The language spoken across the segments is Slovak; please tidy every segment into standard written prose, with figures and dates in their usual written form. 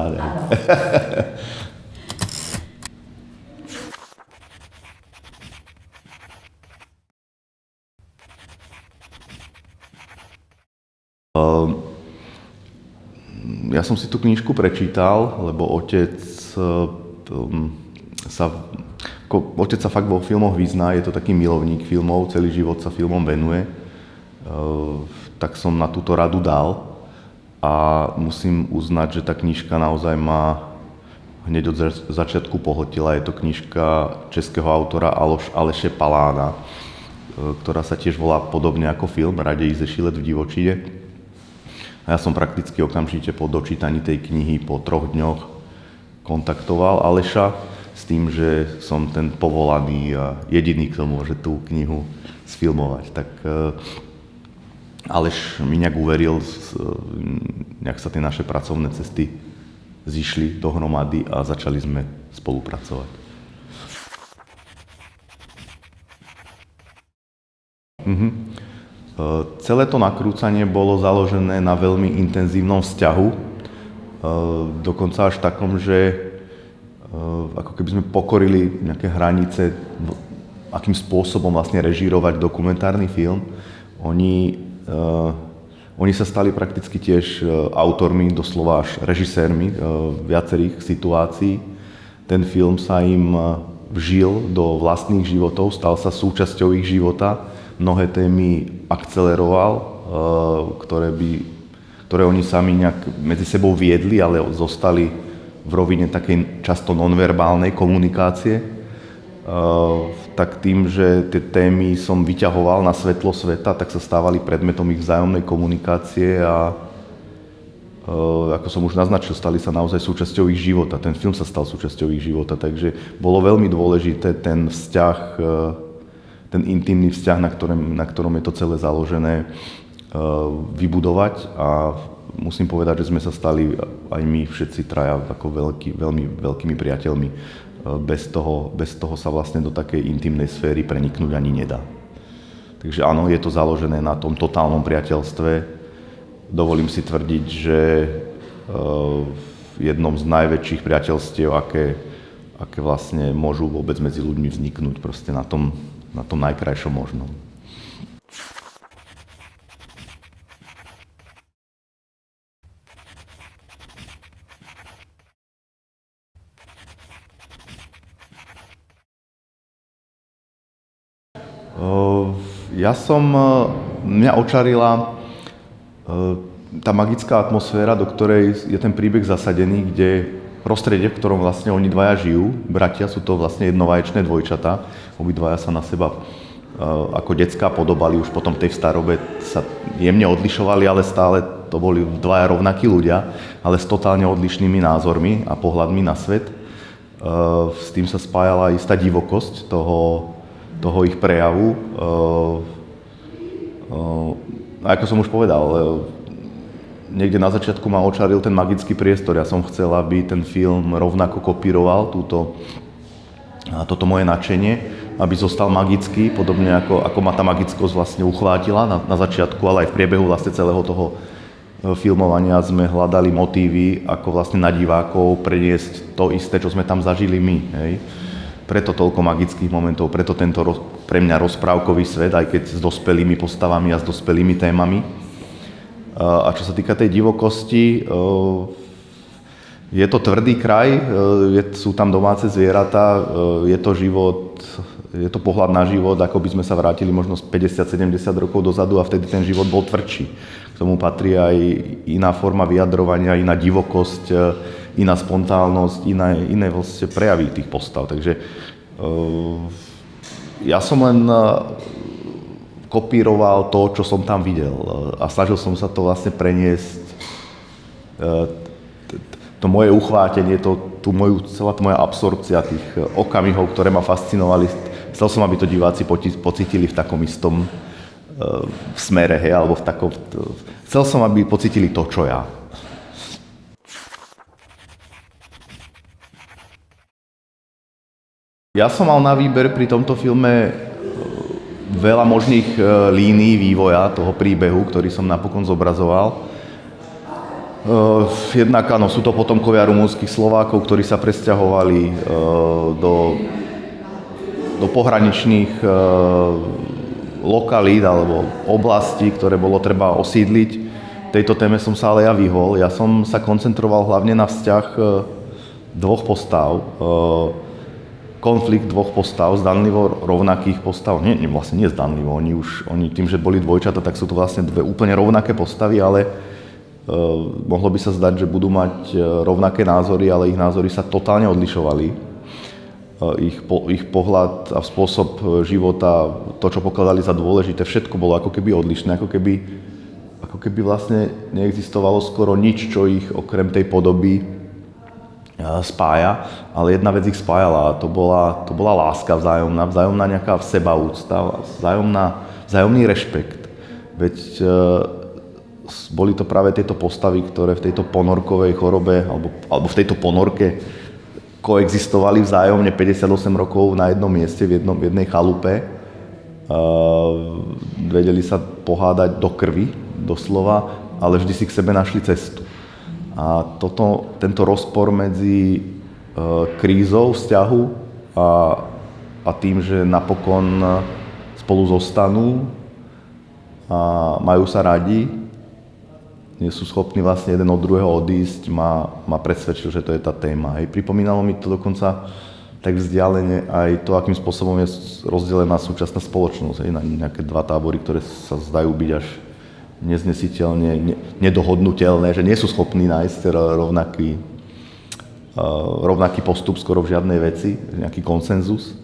Áno. Ja som si tú knižku prečítal, lebo otec sa fakt vo filmoch vyzná, je to taký milovník filmov, celý život sa filmom venuje. Tak som na túto radu dal a musím uznať, že tá knižka naozaj ma hneď od začiatku pohltila. Je to knižka českého autora Aleše Palána, ktorá sa tiež volá podobne ako film Radej ze šílet v divočine. A ja som prakticky okamžite po dočítaní tej knihy po 3 dňoch kontaktoval Aleša s tým, že som ten povolaný a jediný, kto môže tú knihu sfilmovať. Tak Aleš mi nejak uveril, nejak sa tie naše pracovné cesty zišli dohromady a začali sme spolupracovať. Celé to nakrúcanie bolo založené na veľmi intenzívnom vzťahu, dokonca až takom, že ako keby sme pokorili nejaké hranice, akým spôsobom vlastne režírovať dokumentárny film. Oni sa stali prakticky tiež autormi, doslova až režisérmi viacerých situácií. Ten film sa im vžil do vlastných životov, stal sa súčasťou ich života. Mnohé témy akceleroval, ktoré oni sami nejak medzi sebou viedli, ale zostali v rovine takej často nonverbálnej komunikácie. Tak tým, že tie témy som vyťahoval na svetlo sveta, tak sa stávali predmetom ich vzájomnej komunikácie a ako som už naznačil, stali sa naozaj súčasťou ich života. Ten film sa stal súčasťou ich života, takže bolo veľmi dôležité ten vzťah, ten intimný vzťah, na ktorom je to celé založené, vybudovať a musím povedať, že sme sa stali aj my všetci traja ako veľmi veľkými priateľmi. Bez toho sa vlastne do takej intimnej sféry preniknúť ani nedá. Takže áno, je to založené na tom totálnom priateľstve. Dovolím si tvrdiť, že v jednom z najväčších priateľstiev, aké vlastne môžu vôbec medzi ľuďmi vzniknúť, proste na tom najkrajšom možnom. Mňa očarila tá magická atmosféra, do ktorej je ten príbeh zasadený, kde prostredie, v ktorom vlastne oni dvaja žijú, bratia, sú to vlastne jednovaječné dvojčatá, obidvaja sa na seba ako decká podobali, už potom tej starobe sa jemne odlišovali, ale stále to boli dvaja rovnakí ľudia, ale s totálne odlišnými názormi a pohľadmi na svet. S tým sa spájala istá divokosť toho ich prejavu. A ako som už povedal, niekde na začiatku ma očaril ten magický priestor. Ja som chcel, aby ten film rovnako kopíroval toto moje nadšenie, aby zostal magický, podobne ako ma tá magickosť vlastne uchvátila na začiatku, ale aj v priebehu vlastne celého toho filmovania sme hľadali motívy, ako vlastne na divákov preniesť to isté, čo sme tam zažili my. Hej. Preto toľko magických momentov, preto tento pre mňa rozprávkový svet, aj keď s dospelými postavami a s dospelými témami. A čo sa týka tej divokosti, je to tvrdý kraj, sú tam domáce zvieratá, je to život, je to pohľad na život, ako by sme sa vrátili možno 50-70 rokov dozadu a vtedy ten život bol tvrdší. K tomu patrí aj iná forma vyjadrovania, iná divokosť, iná spontánnosť, iné vlastne prejavy tých postav. Takže ja som len kopíroval to, čo som tam videl a snažil som sa to vlastne preniesť, to moje uchvátenie, celá tá moja absorpcia tých okamihov, ktoré ma fascinovali. Chcel som, aby to diváci pocítili v takom istom smere, hej, alebo chcel som, aby pocítili to, čo ja. Ja som mal na výber pri tomto filme veľa možných línií vývoja toho príbehu, ktorý som napokon zobrazoval. Jednak áno, sú to potomkovia rumunských Slovákov, ktorí sa presťahovali do pohraničných lokalít alebo oblastí, ktoré bolo treba osídliť. Tejto téme som sa ale ja vyhol. Ja som sa koncentroval hlavne na vzťah dvoch postav. Konflikt dvoch postav, zdanlivo rovnakých postav. Vlastne nie zdanlivo, oni tým, že boli dvojčata, tak sú to vlastne dve úplne rovnaké postavy, ale mohlo by sa zdať, že budú mať rovnaké názory, ale ich názory sa totálne odlišovali. Ich pohľad a spôsob života, to, čo pokladali za dôležité, všetko bolo ako keby odlišné, ako keby vlastne neexistovalo skoro nič, čo ich okrem tej podoby spája, ale jedna vec ich spájala a to bola láska vzájomná nejaká sebaúcta, vzájomný rešpekt. Veď boli to práve tieto postavy, ktoré v tejto ponorkovej chorobe alebo v tejto ponorke koexistovali vzájomne 58 rokov na jednom mieste, v jednej chalupe. Vedeli sa pohádať do krvi, doslova, ale vždy si k sebe našli cestu. A tento rozpor medzi krízou vzťahu a tým, že napokon spolu zostanú a majú sa radi, nie sú schopní vlastne jeden od druhého odísť, ma presvedčil, že to je tá téma. Hej. Pripomínalo mi to dokonca tak vzdialene aj to, akým spôsobom je rozdelená súčasná spoločnosť. Hej, na nejaké dva tábory, ktoré sa zdajú byť až neznesiteľne, nedohodnutelné, že nie sú schopní nájsť rovnaký postup skoro v žiadnej veci, nejaký konsenzus.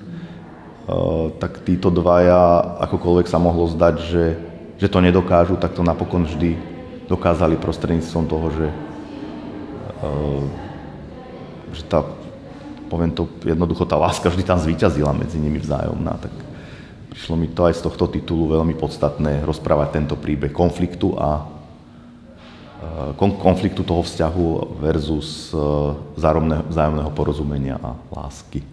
Tak títo dvaja, akokoľvek sa mohlo zdať, že to nedokážu, tak to napokon vždy dokázali prostredníctvom toho, že poviem to jednoducho, tá láska vždy tam zvíťazila medzi nimi vzájomná. Tak prišlo mi to aj z tohto titulu veľmi podstatné rozprávať tento príbeh konfliktu a konfliktu toho vzťahu versus vzájomného porozumenia a lásky.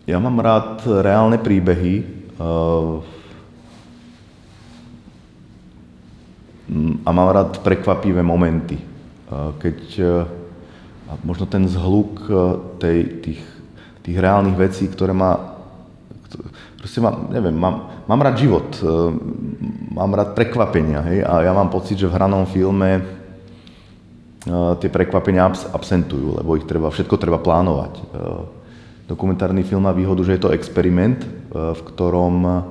Ja mám rád reálne príbehy a mám rád prekvapivé momenty. Keď možno ten zhluk tých reálnych vecí, ktoré mám rád život, mám rád prekvapenia, hej, a ja mám pocit, že v hranom filme tie prekvapenia absentujú, lebo všetko treba plánovať. Dokumentárny film má výhodu, že je to experiment, v ktorom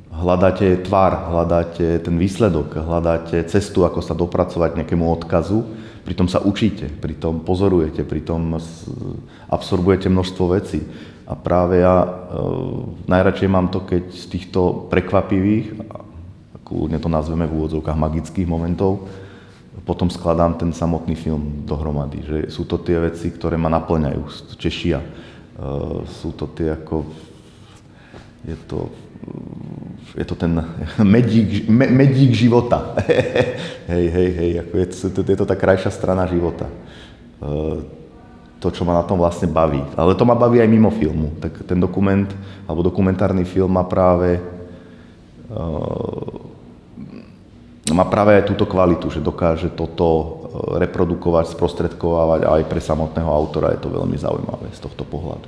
hľadáte tvár, hľadáte ten výsledok, hľadáte cestu, ako sa dopracovať k nejakému odkazu, pritom sa učíte, pritom pozorujete, pritom absorbujete množstvo vecí. A práve ja najradšej mám to, keď z týchto prekvapivých, kľudne to nazveme v úvodzovkách magických momentov, potom skladám ten samotný film dohromady. Že sú to tie veci, ktoré ma naplňajú, tešia. Sú to tie je to ten medík života. hej, je to tá krajšia strana života. To, čo ma na tom vlastne baví. Ale to ma baví aj mimo filmu. Tak ten dokument, alebo dokumentárny film má práve aj túto kvalitu, že dokáže toto reprodukovať, sprostredkovávať a aj pre samotného autora je to veľmi zaujímavé z tohto pohľadu.